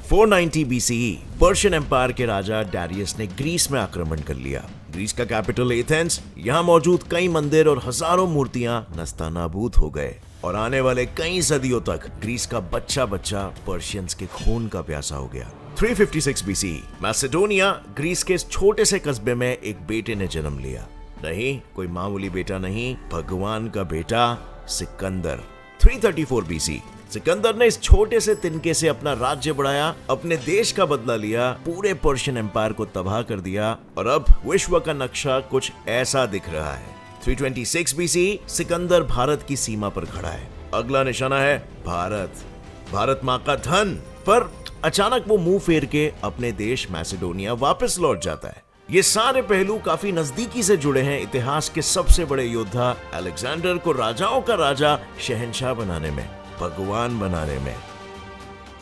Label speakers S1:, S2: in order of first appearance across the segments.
S1: 490 BCE Persian empire के राजा Darius ने Greece में आक्रमण कर लिया। ग्रीस का कैपिटल एथेंस, यहाँ मौजूद कई मंदिर और हजारों मूर्तियां नस्तानाबूद हो गए और आने वाले कई सदियों तक ग्रीस का बच्चा बच्चा पर्शियंस के खून का प्यासा हो गया। 356 BCE मैसेडोनिया, ग्रीस के इस छोटे से कस्बे में एक बेटे ने जन्म लिया। नहीं, कोई मामूली बेटा नहीं, भगवान का बेटा सिकंदर। 334 BC सिकंदर ने इस छोटे से तिनके से अपना राज्य बढ़ाया, अपने देश का बदला लिया, पूरे पर्शियन एम्पायर को तबाह कर दिया और अब विश्व का नक्शा कुछ ऐसा दिख रहा है। 326 BC सिकंदर भारत की सीमा पर खड़ा है। अगला निशाना है भारत। भारत माँ का धन। पर अचानक वो मुंह फेर के अपने देश मैसेडोनिया वापस लौट जाता है। ये सारे पहलू काफी नजदीकी से जुड़े हैं इतिहास के सबसे बड़े योद्धा अलेक्जेंडर को राजाओं का राजा, शहंशाह बनाने में, भगवान बनाने में।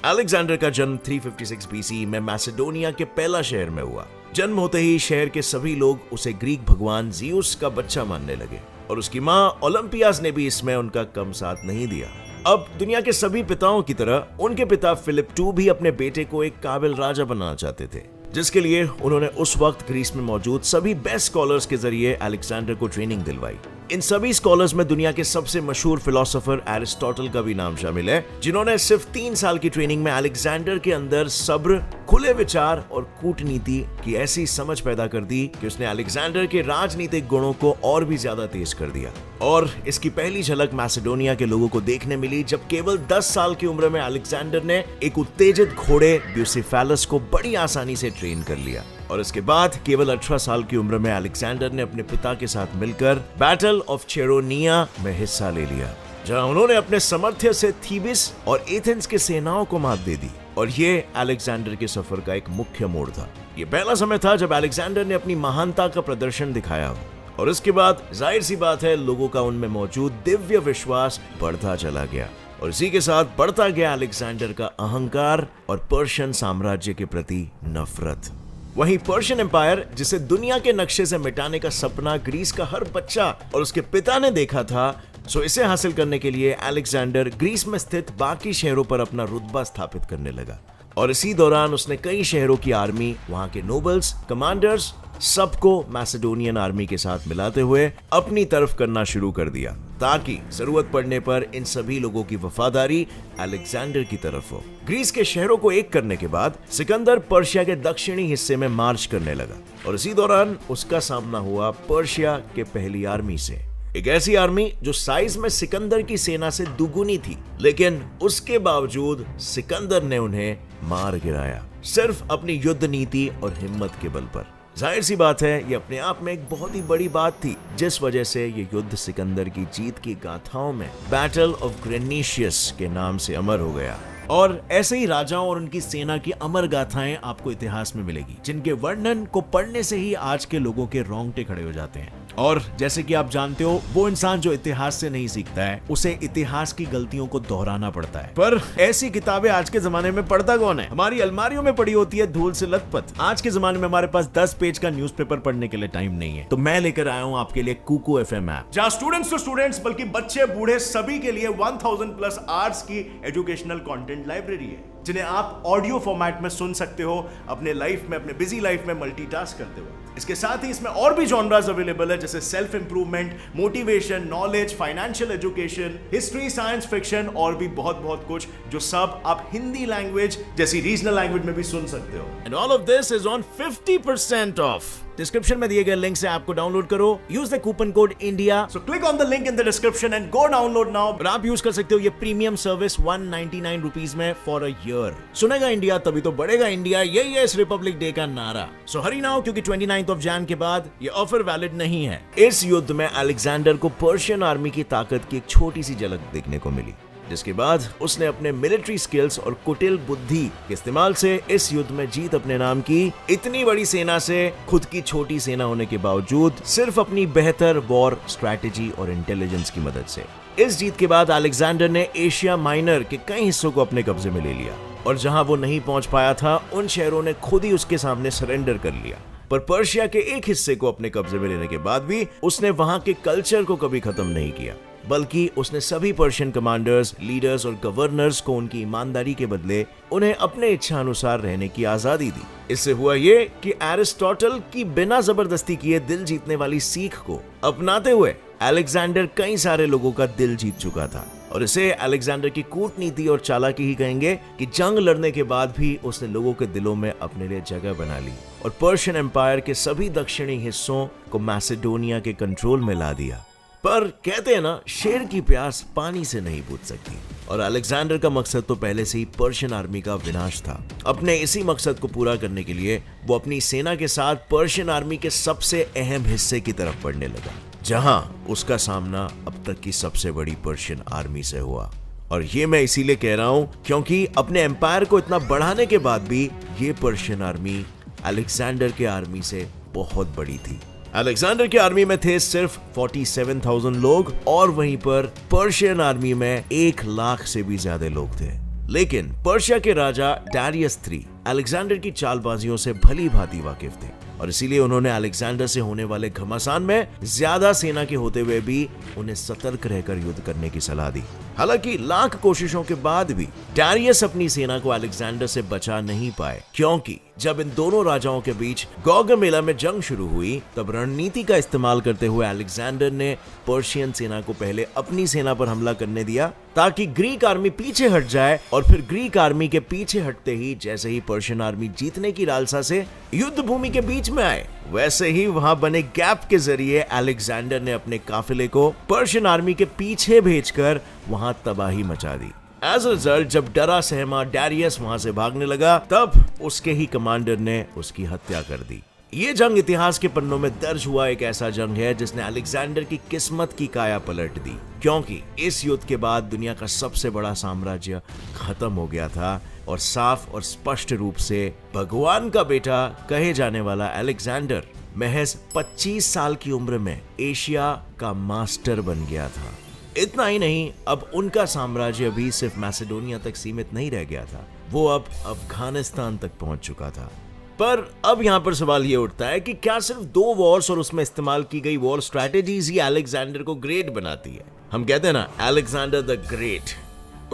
S1: अलेक्जेंडर का जन्म 356 BC में मैसेडोनिया के पेला शहर में हुआ। जन्म होते ही शहर के सभी लोग उसे ग्रीक भगवान जियुस का बच्चा मानने लगे और उसकी माँ ओलंपियास ने भी इसमें उनका कम साथ नहीं दिया। अब दुनिया के सभी पिताओं की तरह उनके पिता फिलिप II भी अपने बेटे को एक काबिल राजा बनाना चाहते थे, जिसके लिए उन्होंने उस वक्त ग्रीस में मौजूद सभी बेस्ट स्कॉलर्स के जरिए अलेक्जेंडर को ट्रेनिंग दिलवाई। इन सभी स्कॉलर्स में दुनिया के सबसे मशहूर फिलोसोफर एरिस्टोटल का भी नाम शामिल है, जिन्होंने सिर्फ 3 साल की ट्रेनिंग में अलेक्जेंडर के अंदर सब्र, खुले विचार और कूटनीति की ऐसी समझ पैदा कर दी कि उसने अलेक्जेंडर के राजनीतिक गुणों को और भी ज्यादा तेज कर दिया। और इसकी पहली झलक मैसेडोनिया के लोगों को देखने मिली जब केवल 10 साल की उम्र में अलेक्जेंडर ने एक उत्तेजित घोड़े ब्यूसिफेलस को बड़ी आसानी से ट्रेन कर लिया। और इसके बाद केवल 18 साल की उम्र में अलेक्जेंडर ने अपने पिता के साथ मिलकर बैटल ऑफ चेरोनिया में हिस्सा ले लिया, जहां उन्होंने अपने सामर्थ्य से थीबिस और एथेंस के सेनाओं को मात दे दी। और ये अलेक्जेंडर के सफर का एक मुख्य मोड़ था। ये पहला समय था जब अलेक्जेंडर ने अपनी महानता का प्रदर्शन दिखाया हो। और इसके बाद जाहिर सी बात है, लोगों का उनमें मौजूद दिव्य विश्वास बढ़ता चला गया और इसी के साथ बढ़ता गया अलेक्जेंडर का अहंकार और पर्शियन साम्राज्य के प्रति नफरत। वहीं पर्शियन एम्पायर, जिसे दुनिया के नक्शे से मिटाने का सपना ग्रीस का हर बच्चा और उसके पिता ने देखा था, सो इसे हासिल करने के लिए अलेक्जेंडर ग्रीस में स्थित बाकी शहरों पर अपना रुतबा स्थापित करने लगा। और इसी दौरान उसने कई शहरों की आर्मी, वहां के नोबल्स, कमांडर्स, सबको मैसेडोनियन आर्मी के साथ मिलाते हुए अपनी तरफ करना शुरू कर दिया, ताकि जरूरत पड़ने पर इन सभी लोगों की वफादारी अलेक्जेंडर की तरफ हो। ग्रीस के शहरों को एक करने के बाद सिकंदर पर्शिया के दक्षिणी हिस्से में मार्च करने लगा और इसी दौरान उसका सामना हुआ पर्शिया के पहली आर्मी से। एक ऐसी आर्मी जो साइज में सिकंदर की सेना से दुगुनी थी, लेकिन उसके बावजूद सिकंदर ने उन्हें मार गिराया, सिर्फ अपनी युद्ध नीति और हिम्मत के बल पर। जाहिर सी बात है, ये अपने आप में एक बहुत ही बड़ी बात थी, जिस वजह से ये युद्ध सिकंदर की जीत की गाथाओं में बैटल ऑफ ग्रेनिशियस के नाम से अमर हो गया। और ऐसे ही राजाओं और उनकी सेना की अमर गाथाएं आपको इतिहास में मिलेगी, जिनके वर्णन को पढ़ने से ही आज के लोगों के रोंगटे खड़े हो जाते हैं। और जैसे कि आप जानते हो, वो इंसान जो इतिहास से नहीं सीखता है, उसे इतिहास की गलतियों को दोहराना पड़ता है। पर ऐसी किताबें आज के जमाने में पढ़ता कौन है? हमारी अलमारियों में पड़ी होती है धूल से लथपथ। आज के जमाने में हमारे पास 10 पेज का न्यूज़पेपर पढ़ने के लिए टाइम नहीं है। तो मैं लेकर आया हूँ आपके लिए कुकू FM ऐप, जहाँ स्टूडेंट्स टू स्टूडेंट्स, बल्कि बच्चे बूढ़े सभी के लिए 1000+ आवर्स की एजुकेशनल कंटेंट लाइब्रेरी है, जिन्हें आप ऑडियो फॉर्मेट में सुन सकते हो अपने लाइफ में, अपने बिजी लाइफ में मल्टीटास्क करते हो। इसके साथ ही इसमें और भी जॉनरास अवेलेबल है, जैसे self improvement, motivation, knowledge, financial education, history, science fiction और भी बहुत कुछ, जो सब आप हिंदी लैंग्वेज जैसी रीजनल लैंग्वेज में भी सुन सकते हो। And all of this is on 50% of. Description में दिए गए लिंक से आपको डाउनलोड करो, use the coupon code India, so click on the link in the description and go download now. और आप यूज कर सकते हो ये प्रीमियम सर्विस 199 रुपीज में फॉर अ ईयर। सुनेगा इंडिया तभी तो बढ़ेगा इंडिया, यही है इस रिपब्लिक डे का नारा। सो हरी नाउ, क्योंकि 29 ऑफ जैन के बाद ये ऑफर वैलिड नहीं है। इस युद्ध में अलेक्जेंडर को पर्शियन आर्मी की ताकत की एक छोटी सी झलक देखने को मिली, जिसके बाद उसने अपने मिलिट्री स्किल्स और कुटिल बुद्धि के इस्तेमाल से इस युद्ध में जीत अपने नाम की। इतनी बड़ी सेना से खुद की छोटी सेना होने के बावजूद सिर्फ अपनी बेहतर वॉर स्ट्रैटेजी और इंटेलिजेंस की मदद से। इस जीत के बाद अलेक्जेंडर ने एशिया माइनर के कई हिस्सों को अपने कब्जे में ले लिया और जहां वो नहीं पहुंच पाया था, उन शहरों ने खुद ही उसके सामने सरेंडर कर लिया। पर पर्शिया के एक हिस्से को अपने कब्जे में लेने के बाद भी उसने वहां के कल्चर को कभी खत्म नहीं किया। बल्कि उसने सभी पर्शियन कमांडर्स, लीडर्स और गवर्नर्स को उनकी ईमानदारी के बदले उन्हें अपने इच्छा अनुसार रहने की आजादी दी। इससे हुआ ये कि एरिस्टोटल की बिना जबरदस्ती किए दिल जीतने वाली सीख को अपनाते हुए अलेक्जेंडर कई सारे लोगों का दिल जीत चुका था, और इसे अलेक्जेंडर की कूटनीति और चालाकी ही कहेंगे कि जंग लड़ने के बाद भी उसने लोगों के दिलों में अपने लिए जगह बना ली और पर्शियन एम्पायर के सभी दक्षिणी हिस्सों को मैसेडोनिया के कंट्रोल में ला दिया। पर कहते हैं ना, शेर की प्यास पानी से नहीं बुझ सकती, और अलेक्जेंडर का मकसद तो पहले से ही पर्शियन आर्मी का विनाश था। अपने इसी मकसद को पूरा करने के लिए वो अपनी सेना के साथ पर्शियन आर्मी के सबसे अहम हिस्से की तरफ बढ़ने लगा, जहां उसका सामना अब तक की सबसे बड़ी पर्शियन आर्मी से हुआ। और ये मैं इसीलिए कह रहा हूं क्योंकि अपने एम्पायर को इतना बढ़ाने के बाद भी ये पर्शियन आर्मी अलेक्जेंडर के आर्मी से बहुत बड़ी थी। अलेक्जेंडर की आर्मी में थे सिर्फ 47,000 लोग, और वहीं पर पर्शियन आर्मी में 1 लाख से भी ज्यादा लोग थे। लेकिन पर्शिया के राजा डारियस III अलेक्जेंडर की चालबाजियों से भली भांति वाकिफ थे, और इसीलिए उन्होंने अलेक्जेंडर से होने वाले घमासान में ज्यादा सेना के होते हुए भी उन्हें सतर्क रहकर युद्ध करने की सलाह दी। हालांकि लाख कोशिशों के बाद भी डारियस अपनी सेना को अलेक्जेंडर से बचा नहीं पाए, क्योंकि जब इन दोनों राजाओं के बीच गौगमेला में जंग शुरू हुई, तब रणनीति का इस्तेमाल करते हुए अलेक्जेंडर ने पर्शियन सेना को पहले अपनी सेना पर हमला करने दिया ताकि ग्रीक आर्मी पीछे हट जाए, और फिर ग्रीक आर्मी के पीछे हटते ही जैसे ही पर्शियन आर्मी जीतने की लालसा से युद्ध भूमि के बीच में आए, वैसे ही वहां बने गैप के जरिए अलेक्जेंडर ने अपने काफिले को पर्शियन आर्मी के पीछे भेजकर वहां तबाही मचा दी। एज अ रिजल्ट, जब डरा सहमा डारियस वहां से भागने लगा, तब उसके ही कमांडर ने उसकी हत्या कर दी। ये जंग इतिहास के पन्नों में दर्ज हुआ एक ऐसा जंग है जिसने अलेक्जेंडर की किस्मत की काया पलट दी, क्योंकि इस युद्ध के बाद दुनिया का सबसे बड़ा साम्राज्य खत्म हो गया था, और साफ और स्पष्ट रूप से भगवान का बेटा कहे जाने वाला अलेक्जेंडर महज 25 साल की उम्र में एशिया का मास्टर बन गया था। इतना ही नहीं, अब उनका साम्राज्य भी सिर्फ मैसेडोनिया तक सीमित नहीं रह गया था, वो अब अफगानिस्तान तक पहुंच चुका था। पर अब यहाँ पर सवाल ये उठता है कि क्या सिर्फ 2 वॉर्स और उसमें इस्तेमाल की गई वॉर स्ट्रैटेजीज ही अलेक्जेंडर को ग्रेट बनाती है? हम कहते हैं ना, अलेक्जेंडर द ग्रेट।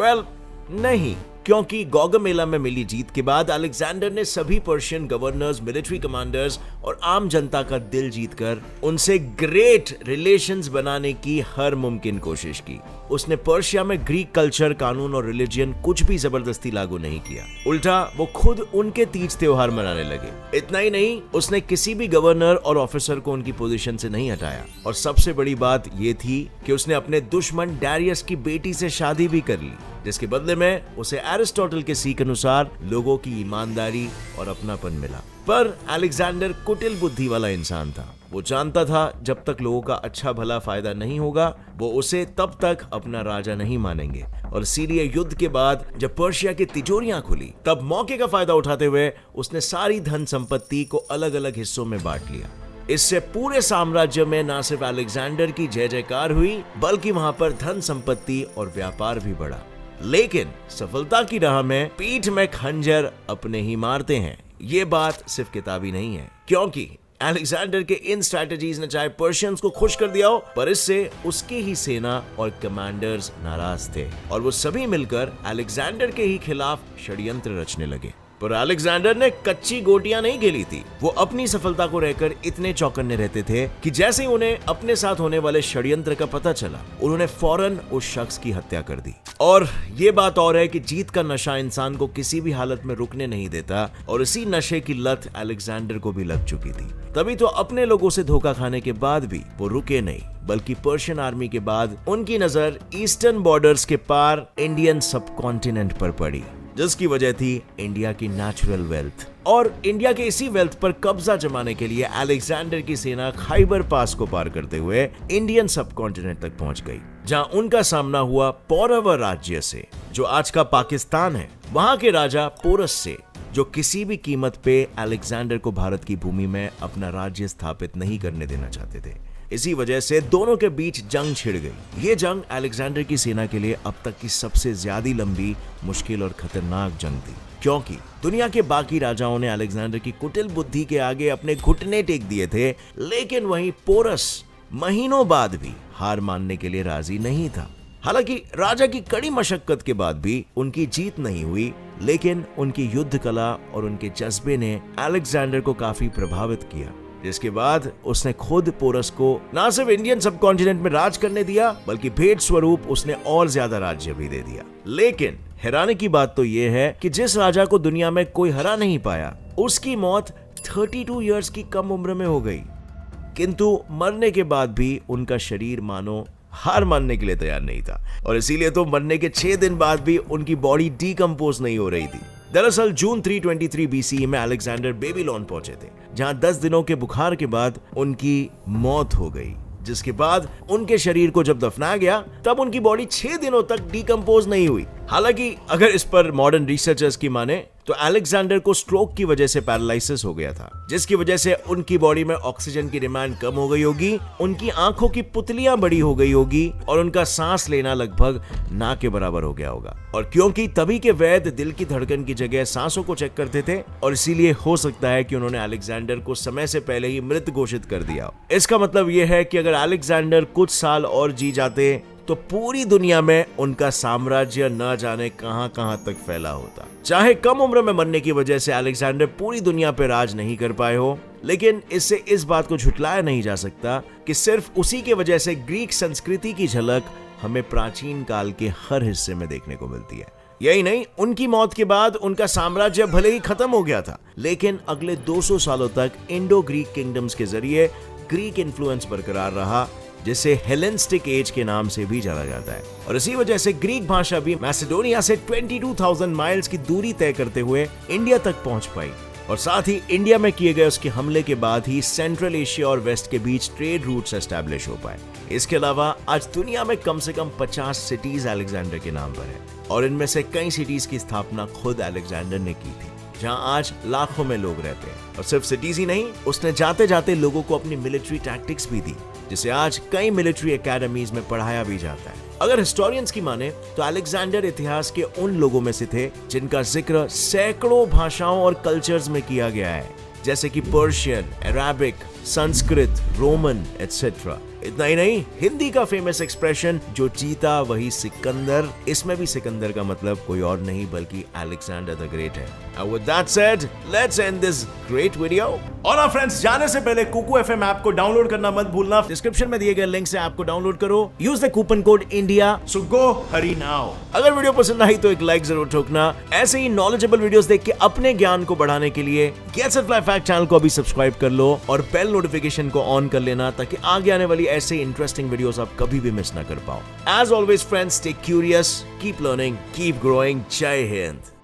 S1: वेल, नहीं, क्योंकि गौगमेला में मिली जीत के बाद अलेक्जेंडर ने सभी पर्शियन गवर्नर्स, मिलिट्री कमांडर्स और आम जनता का दिल जीतकर उनसे ग्रेट रिलेशंस बनाने की हर मुमकिन कोशिश की। उसने पर्शिया में ग्रीक कल्चर, कानून और रिलीजन कुछ भी जबरदस्ती लागू नहीं किया, उल्टा वो खुद उनके तीज त्योहार मनाने लगे। इतना ही नहीं, उसने किसी भी गवर्नर और ऑफिसर को उनकी पोजीशन से नहीं हटाया, और सबसे बड़ी बात ये थी कि उसने अपने दुश्मन डारियस की बेटी से शादी भी कर ली, जिसके बदले में उसे एरिस्टोटल के सीख अनुसार लोगों की ईमानदारी और अपनापन मिला। पर अलेक्जेंडर कुटिल बुद्धि वाला इंसान था। वो जानता था जब तक लोगों का अच्छा भला फायदा नहीं होगा, वो उसे तब तक अपना राजा नहीं मानेंगे, और इसीलिए युद्ध के बाद जब पर्शिया की तिजोरियां खुली, तब मौके का फायदा उठाते हुए उसने सारी धन संपत्ति को अलग अलग हिस्सों में बांट लिया। इससे पूरे साम्राज्य में न सिर्फ अलेक्जेंडर की जय जयकार हुई, बल्कि वहां पर धन संपत्ति और व्यापार भी बढ़ा। लेकिन सफलता की राह में पीठ में खंजर अपने ही मारते हैं, ये बात सिर्फ किताबी नहीं है, क्योंकि अलेक्जेंडर के इन स्ट्रैटेजीज ने चाहे पर्शियंस को खुश कर दिया हो, पर इससे उसकी ही सेना और कमांडर्स नाराज थे, और वो सभी मिलकर अलेक्जेंडर के ही खिलाफ षड्यंत्र रचने लगे। पर अलेक्जेंडर ने कच्ची गोटियां नहीं खेली थी। वो अपनी सफलता को रहकर इतने चौकन्ने रहते थे कि जैसे ही उन्हें अपने साथ होने वाले षड्यंत्र का पता चला, उन्होंने फौरन उस शख्स की हत्या कर दी। और ये बात और है कि जीत का नशा इंसान को किसी भी हालत में रुकने नहीं देता, और इसी नशे की लत अलेक्जेंडर को भी लग चुकी थी। तभी तो अपने लोगों से धोखा खाने के बाद भी वो रुके नहीं, बल्कि पर्शियन आर्मी के बाद उनकी नजर ईस्टर्न बॉर्डर्स के पार इंडियन सबकॉन्टिनेंट पर पड़ी, जिसकी वजह थी इंडिया की नेचुरल वेल्थ। और इंडिया के इसी वेल्थ पर कब्जा जमाने के लिए अलेक्जेंडर की सेना खाइबर पास को पार करते हुए इंडियन सबकॉन्टिनेंट तक पहुंच गई, जहां उनका सामना हुआ पौरव राज्य से, जो आज का पाकिस्तान है, वहां के राजा पोरस से, जो किसी भी कीमत पे अलेक्जेंडर को भारत की भूमि में अपना राज्य स्थापित नहीं करने देना चाहते थे। इसी वजह से दोनों के बीच जंग छिड़ गई। ये जंग अलेक्जेंडर की सेना के लिए अब तक की सबसे ज्यादा लंबी, मुश्किल और खतरनाक जंग थी, क्योंकि दुनिया के बाकी राजाओं ने अलेक्जेंडर की कुटिल बुद्धि के आगे अपने घुटने टेक दिए थे, लेकिन वहीं पोरस महीनों बाद भी हार मानने के लिए राजी नहीं था। हालांकि राजा की कड़ी मशक्कत के बाद भी उनकी जीत नहीं हुई, लेकिन उनकी युद्ध कला और उनके जज्बे ने अलेक्जेंडर को काफी प्रभावित किया, जिसके बाद उसने खुद पोरस को न सिर्फ इंडियन सब कॉन्टिनेंट में राज करने दिया, बल्कि भेंट स्वरूप उसने और ज्यादा राज्य भी दे दिया। लेकिन हैरानी की बात तो यह है कि जिस राजा को दुनिया में कोई हरा नहीं पाया, उसकी मौत 32 इयर्स की कम उम्र में हो गई। किंतु मरने के बाद भी उनका शरीर मानो हार मानने के लिए तैयार नहीं था, और इसीलिए तो मरने के 6 दिन बाद भी उनकी बॉडी डीकंपोज नहीं हो रही थी। दरअसल जून 323 BCE में अलेक्जेंडर बेबीलोन पहुंचे थे, जहां 10 दिनों के बुखार के बाद उनकी मौत हो गई, जिसके बाद उनके शरीर को जब दफनाया गया तब उनकी बॉडी 6 दिनों तक डीकंपोज नहीं हुई। हालांकि अगर इस पर मॉडर्न रिसर्चर्स की माने तो अलेक्जेंडर को स्ट्रोक की वजह से पैरालिसिस हो गया था, जिसकी वजह से उनकी बॉडी में ऑक्सीजन की डिमांड कम हो गई होगी, उनकी आंखों की पुतलियां बड़ी हो गई होगी और उनका सांस लेना लगभग ना के बराबर हो गया होगा। और क्योंकि तभी के वैद्य दिल की धड़कन की जगह सांसों को चेक करते थे, और इसीलिए हो सकता है कि उन्होंने अलेक्जेंडर को समय से पहले ही मृत घोषित कर दिया। इसका मतलब यह है कि अगर अलेक्जेंडर कुछ साल और जी जाते तो पूरी दुनिया में उनका साम्राज्य न जाने कहां तक फैला होता। चाहे कम उम्र में मरने की वजह से अलेक्जेंडर पूरी दुनिया पर राज नहीं कर पाए हो, लेकिन इससे इस बात को झुटलाया नहीं जा सकता कि सिर्फ उसी के वजह से ग्रीक संस्कृति की झलक हमें प्राचीन काल के हर हिस्से में देखने को मिलती है। यही नहीं, उनकी मौत के बाद उनका साम्राज्य भले ही खत्म हो गया था, लेकिन अगले 200 सालों तक इंडो ग्रीक किंगडम्स के जरिए ग्रीक इन्फ्लुएंस बरकरार रहा, जिसे हेलेनिस्टिक एज के नाम से भी जाना जाता है। और इसी वजह से ग्रीक भाषा भी मैसेडोनिया से 22,000 माइल्स की दूरी तय करते हुए इंडिया तक पहुंच पाई, और साथ ही इंडिया में किए गए उसके हमले के बाद ही सेंट्रल एशिया और वेस्ट के बीच ट्रेड रूट्स एस्टैब्लिश हो पाए। इसके अलावा आज दुनिया में कम से कम 50 सिटीज अलेक्जेंडर के नाम पर है, और इनमें से कई सिटीज की स्थापना खुद अलेक्जेंडर ने की थी, जहां आज लाखों में लोग रहते हैं। और सिर्फ सिटीज ही नहीं, उसने जाते जाते लोगों को अपनी मिलिट्री टैक्टिक्स भी दी, जिसे आज कई मिलिट्री एकेडमीज में पढ़ाया भी जाता है। अगर हिस्टोरियंस की माने तो अलेक्जेंडर इतिहास के उन लोगों में से थे जिनका जिक्र सैकड़ों भाषाओं और कल्चर्स में किया गया है, जैसे कि Persian, Arabic, Sanskrit, Roman etcetera. इतना ही नहीं, हिंदी का फेमस एक्सप्रेशन जो जीता वही सिकंदर, इसमें भी सिकंदर का मतलब कोई और नहीं बल्कि अलेक्जेंडर द ग्रेट है। And with that said, let's end this great video. और आप फ्रेंड्स, जाने से पहले कुकू FM ऐप को डाउनलोड करना मत भूलना। डिस्क्रिप्शन में दिए गए लिंक से ऐप को डाउनलोड करो। Use the coupon code India, so go Hari now. अगर वीडियो पसंद आई तो एक लाइक जरूर ठोकना। ऐसे ही नॉलेजेबल वीडियोस देख के अपने ज्ञान को बढ़ाने के लिए gets it fly fact channel को अभी सब्सक्राइब कर लो और बेल नोटिफिकेशन को ऑन कर लेना, ताकि आगे आने वाली ऐसे इंटरेस्टिंग वीडियोस आप कभी भी मिस ना कर पाओ। As always friends, stay curious, keep learning, keep growing. जय हिंद।